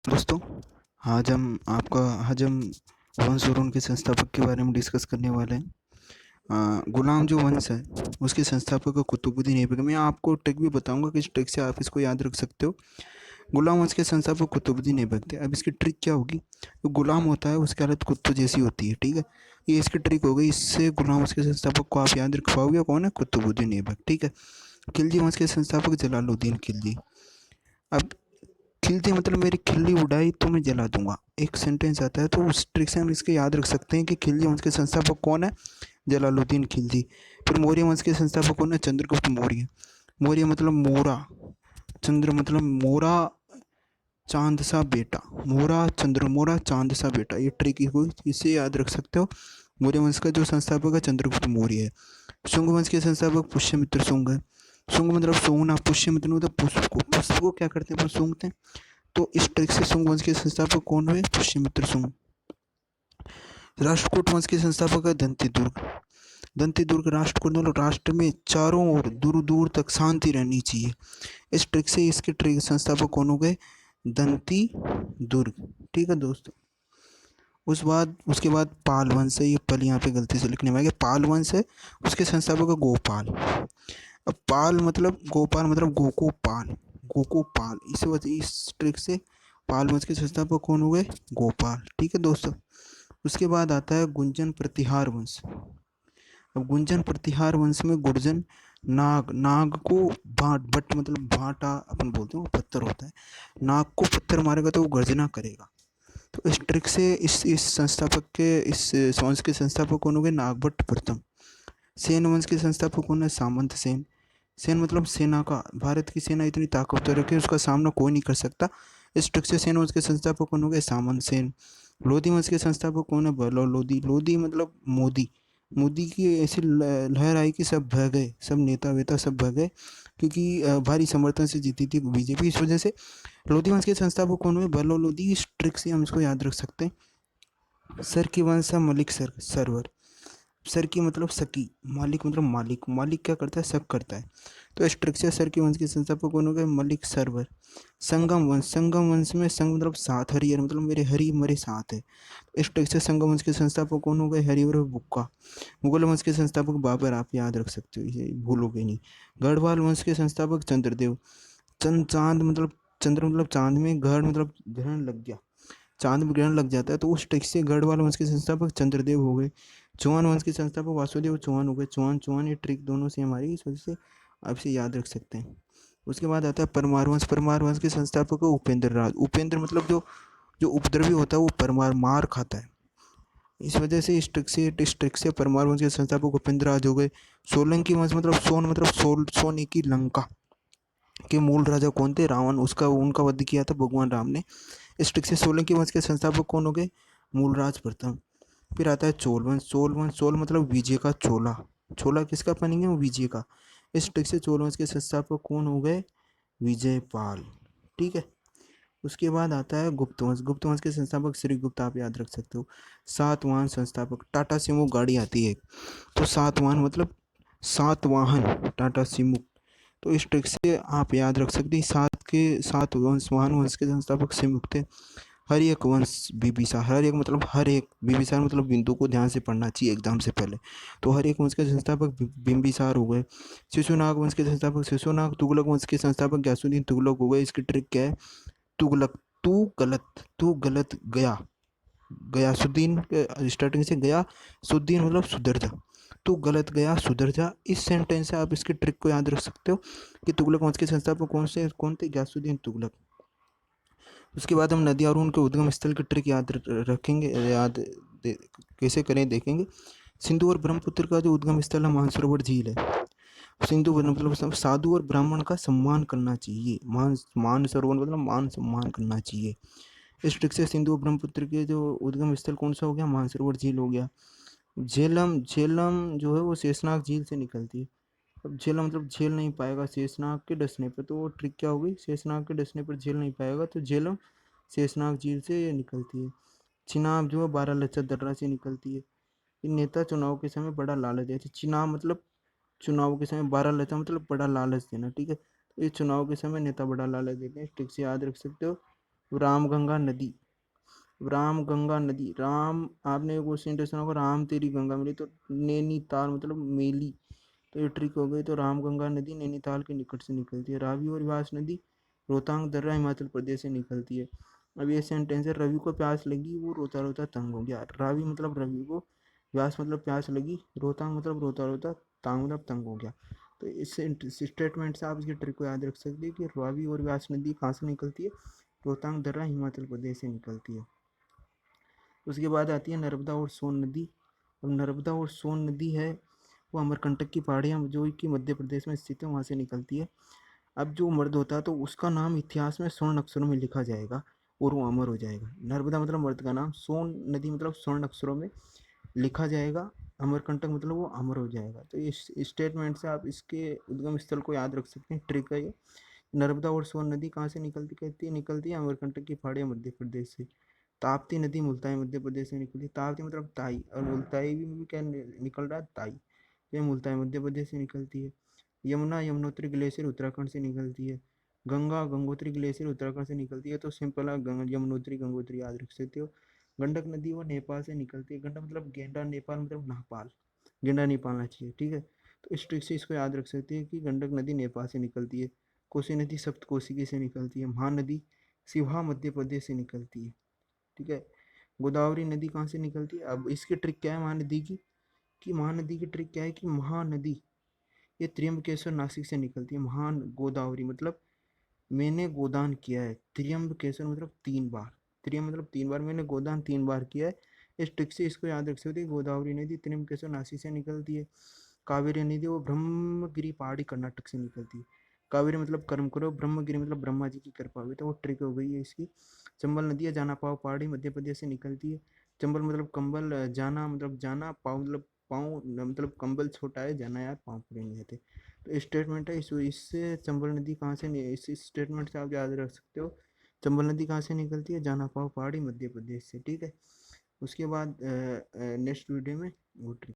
दोस्तों, आज हम वंश और उनके संस्थापक के बारे में डिस्कस करने वाले हैं। गुलाम जो वंश है उसके संस्थापक कुतुबुद्दीन ऐबक। मैं आपको ट्रिक भी बताऊंगा कि इस ट्रिक से आप इसको याद रख सकते हो। गुलाम वंश के संस्थापक कुतुबुद्दीन ऐबक थे। अब इसकी ट्रिक क्या होगी? जो गुलाम होता है उसकी हालत कुत्तों जैसी होती है, ठीक है। ये इसकी ट्रिक हो गई। इससे गुलाम वंश के संस्थापक को आप याद रख पाओगे। कौन है? कुतुबुद्दीन ऐबक, ठीक है। खिलजी वंश के संस्थापक जलालुद्दीन खिलजी। अब खिलते मतलब मेरी खिल्ली उड़ाई तो मैं जला दूंगा, एक सेंटेंस आता है। तो उस ट्रिक से हम इसके याद रख सकते हैं कि खिलजी वंश के संस्थापक कौन है? जलालुद्दीन खिलजी। फिर मौर्य वंश के संस्थापक कौन है? चंद्रगुप्त मौर्य। मौर्य मतलब मोरा, चंद्र मतलब मोरा, चांद सा बेटा। मोरा चंद्र, मोरा चांद सा बेटा। ये ट्रिक हुई, इसे याद रख सकते हो। मौर्य वंश का जो संस्थापक है चंद्रगुप्त मौर्य है। शुंग वंश के संस्थापक पुष्यमित्र शुंग है। शुंग मतलब सूंघना, पुष्य मतलब पुष्प को क्या करते हैं? सूंघते हैं। तो इस ट्रिक से शुंग वंश के संस्थापक कौन हुए? पुष्यमित्र शुंग। राष्ट्रकूट वंश के संस्थापक है दंती दुर्ग। दंती दुर्ग राष्ट्रकूट मतलब राष्ट्र में चारों ओर दूर दूर तक शांति रहनी चाहिए। इस ट्रिक से इसके ट्रिक संस्थापक कौन हो गए? दंती दुर्ग, ठीक है दोस्तों। उसके बाद पाल वंश है। ये पल यहाँ पे गलती से लिखने में आ गया। पाल वंश है, उसके संस्थापक है गोपाल। अब पाल मतलब गोपाल मतलब गोको पाल, गोको पाल। इस ट्रिक से पाल वंश के संस्थापक कौन हुए? गोपाल, ठीक है दोस्तों। उसके बाद आता है गुंजन प्रतिहार वंश। अब गुंजन प्रतिहार वंश में गुर्जन नाग, नाग को भाट, बट मतलब भाटा अपन बोलते हैं, वो पत्थर होता है। नाग को पत्थर मारेगा तो वो गर्जना करेगा। तो इस ट्रिक से इस वंश के संस्थापक कौन हो गए? नागभट्ट प्रथम। सेन वंश के संस्थापक कौन है? सामंत सेन। सेन मतलब सेना का। भारत की सेना इतनी ताकतवर है कि उसका सामना कोई नहीं कर सकता। इस ट्रिक से सेन वंश के संस्थापक कौन हो गए? सामंत सेन। लोधी वंश के संस्थापक कौन है? बहलोल लोधी। लोधी मतलब मोदी। मोदी की ऐसी लहर आई कि सब बह गए, सब नेता वेता सब बह गए, क्योंकि भारी समर्थन से जीती थी बीजेपी। इस वजह से लोधी वंश के संस्थापक कौन हुए? बहलोल लोधी। इस ट्रिक से हम इसको याद रख सकते हैं। सर की वंश है मलिक सरवर। सर की मतलब सकी, मालिक मतलब मालिक। मालिक क्या करता है? शक करता है। तो इस ट्रिक से सर की वंश के संस्थापक कौन हो गए? मलिक सरवर। संगम वंश, संगम वंश में संग मतलब साथ, हरिहर मतलब मेरे हरि मेरे साथ है। इस ट्रिक से संगम वंश के संस्थापक कौन हो गए? हरिहर बुक्का। मुगल वंश के संस्थापक बाबर, आप याद रख सकते हो, ये भूलोगे नहीं। गढ़वाल वंश के संस्थापक चंद्रदेव। चांद मतलब चंद्र मतलब चांद में, गढ़ मतलब ग्रहण लग गया, चांद में ग्रहण लग जाता है। तो उस टेक्स्ट से गढ़वाल वंश के संस्थापक चंद्रदेव हो गए। चौहान वंश के संस्थापक वासुदेव चौहान हो गए। चौहान चौहान, ये ट्रिक दोनों से हमारी, इस वजह से आपसे याद रख सकते हैं। उसके बाद आता है परमार वंश। परमार वंश के संस्थापक है उपेंद्र राज। उपेंद्र मतलब जो जो उपद्रवी होता है वो परमार मार खाता है। इस वजह से इस ट्रिक से परमार वंश के संस्थापक उपेंद्र राज हो गए। सोलंकी वंश मतलब सोन मतलब सोने की लंका के मूल राजा कौन थे? रावण। उसका उनका वध किया था भगवान राम ने। इस ट्रिक से सोलंकी वंश के संस्थापक कौन हो गए? मूलराज प्रथम। फिर आता है चोल वंश। चोल मतलब विजय का चोला। चोला किसका पहनेंगे? वो विजय का। इस ट्रिक से चोल वंश के संस्थापक कौन हो गए? विजयपाल, ठीक है। उसके बाद आता है गुप्त वंश। गुप्त वंश के संस्थापक श्रीगुप्त, आप याद रख सकते हो। सातवाहन संस्थापक, टाटा सिमो गाड़ी आती है, तो सातवाहन मतलब सातवाहन, टाटा सिमो। तो इस ट्रिक से आप याद रख सकते हैं। सात वंश, वाहन वंश के संस्थापक सिमुक्त थे। हर एक वंश बिंबिसार। हर एक मतलब हर एक, बिंबिसार मतलब बिंदु को ध्यान से पढ़ना चाहिए एग्जाम से पहले। तो हर एक वंश के संस्थापक बिंबिसार हो गए। शिशुनाग वंश के संस्थापक शिशुनाग। तुगलक वंश के संस्थापक गयासुद्दीन तुगलक हो गए। इसकी ट्रिक क्या है? तुगलक, तू गलत गया, गयासुद्दीन स्टार्टिंग से गया, सुद्दीन मतलब सुधर जा। तू गलत गया सुधर जा। इस सेंटेंस से आप इसकी ट्रिक को याद रख सकते हो कि तुगलक वंश के संस्थापक कौन थे? गयासुद्दीन तुगलक। उसके बाद हम नदी और उनके उद्गम स्थल की ट्रिक याद रखेंगे, कैसे करें देखेंगे। सिंधु और ब्रह्मपुत्र का जो उद्गम स्थल है मानसरोवर झील है। सिंधु मतलब साधु और ब्राह्मण का सम्मान करना चाहिए। मानसरोवर मतलब मान सम्मान करना चाहिए। इस ट्रिक से सिंधु और ब्रह्मपुत्र के जो उद्गम स्थल कौन सा हो गया? मानसरोवर झील हो गया। झेलम, झेलम जो है वो शेषनाग झील से निकलती है। अब झेलम मतलब झेल नहीं पाएगा शेषनाग के डसने पर, तो वो ट्रिक क्या होगी? शेषनाग के डसने पर झेल नहीं पाएगा, तो झेलम शेषनाग झील से ये निकलती है। चिनाब जो है बारालाचा दर्रा से निकलती है। ये नेता चुनाव के समय बड़ा लालच देते। चिनाब मतलब चुनाव के समय, बारालाचा मतलब बड़ा लालच देना, ठीक है। तो ये चुनाव के समय नेता बड़ा लालच देते हैं। इस ट्रिक से याद रख सकते हो। रामगंगा नदी, रामगंगा नदी, राम, आपने वो सेंटेंस सुना होगा, राम तेरी गंगा मिली, तो नैनीताल मतलब मेली, तो ये ट्रिक हो गई। तो रामगंगा नदी नैनीताल के निकट से निकलती है। रावी और व्यास नदी रोहतांग दर्रा हिमाचल प्रदेश से निकलती है। अब ये सेंटेंस है, रवि को प्यास लगी, वो रोता रोता तंग हो गया। रावी मतलब रवि को, व्यास मतलब प्यास लगी, रोहतांग मतलब रोता रोता, तांग मतलब तंग हो गया। तो इस स्टेटमेंट से आप इसकी ट्रिक को याद रख सकते हैं कि रावी और व्यास नदी कहाँ से निकलती है, रोहतांग दर्रा हिमाचल प्रदेश से निकलती है। उसके बाद आती है नर्मदा और सोन नदी। अब नर्मदा और सोन नदी है, वो अमरकंटक की पहाड़ियाँ जो कि मध्य प्रदेश में स्थित है, वहाँ से निकलती है। अब जो मर्द होता है तो उसका नाम इतिहास में स्वर्ण अक्षरों में लिखा जाएगा और वो अमर हो जाएगा। नर्मदा मतलब मर्द का नाम, सोन नदी मतलब स्वर्ण अक्षरों में लिखा जाएगा, अमरकंटक मतलब वो अमर हो जाएगा। तो इस स्टेटमेंट से आप इसके उद्गम स्थल को याद रख सकते हैं। ट्रिक है ये। नर्मदा और सोन नदी कहाँ से निकलती, कहती है निकलती है अमरकंटक की पहाड़ियाँ मध्य प्रदेश से। ताप्ती नदी मुल्ताई मध्य प्रदेश से निकलती है। ताप्ती मतलब ताई, और मुल्ताई भी क्या निकल रहा है, ताई। ये मुल्ताई मध्य प्रदेश से निकलती है। यमुना यमुनोत्री ग्लेशियर उत्तराखंड से निकलती है। गंगा गंगोत्री ग्लेशियर उत्तराखंड से निकलती है। तो सिंपल है, यमुनोत्री गंगोत्री याद रख सकते हो। गंडक नदी वो नेपाल से निकलती है। गंडक मतलब गेंडा, नेपाल मतलब नापाल, गेंडा नहीं पालना चाहिए, ठीक है। तो इस ट्रिक से इसको याद रख सकते हैं कि गंडक नदी नेपाल से निकलती है। कोसी नदी सप्तकोशिकी से निकलती है। महानदी शिवा मध्य प्रदेश से निकलती है, ठीक है। गोदावरी नदी कहाँ से निकलती है, अब इसकी ट्रिक क्या है महानदी की, कि महानदी की ट्रिक क्या है कि महानदी ये त्र्यंबकेश्वर नासिक से निकलती है। महान गोदावरी मतलब मैंने गोदान किया है, त्र्यंबकेश्वर मतलब 3 बार, त्र्यम मतलब 3 बार, मैंने गोदान 3 बार किया है। इस ट्रिक से इसको याद रख सकते हैं। गोदावरी नदी त्र्यंबकेश्वर नासिक से निकलती है। कावेरी नदी वो ब्रह्मगिरी पहाड़ी कर्नाटक से निकलती है। कावेरी मतलब कर्म करो, ब्रह्मगिरी मतलब ब्रह्मा जी की कृपा हुई, तो वो ट्रिक हो गई है इसकी। चंबल नदी है जाना पाव पहाड़ी मध्य प्रदेश से निकलती है। चंबल मतलब कंबल, जाना मतलब जाना, पाँव मतलब पाँव मतलब कंबल छोटा है, जाना यार पाँव पूरे नहीं जाते। तो स्टेटमेंट है इससे चंबल नदी कहाँ से इस स्टेटमेंट से आप याद रख सकते हो। चंबल नदी कहाँ से निकलती है, जाना पाव पहाड़ी मध्य प्रदेश से, ठीक है। उसके बाद नेक्स्ट वीडियो में वो ट्रिक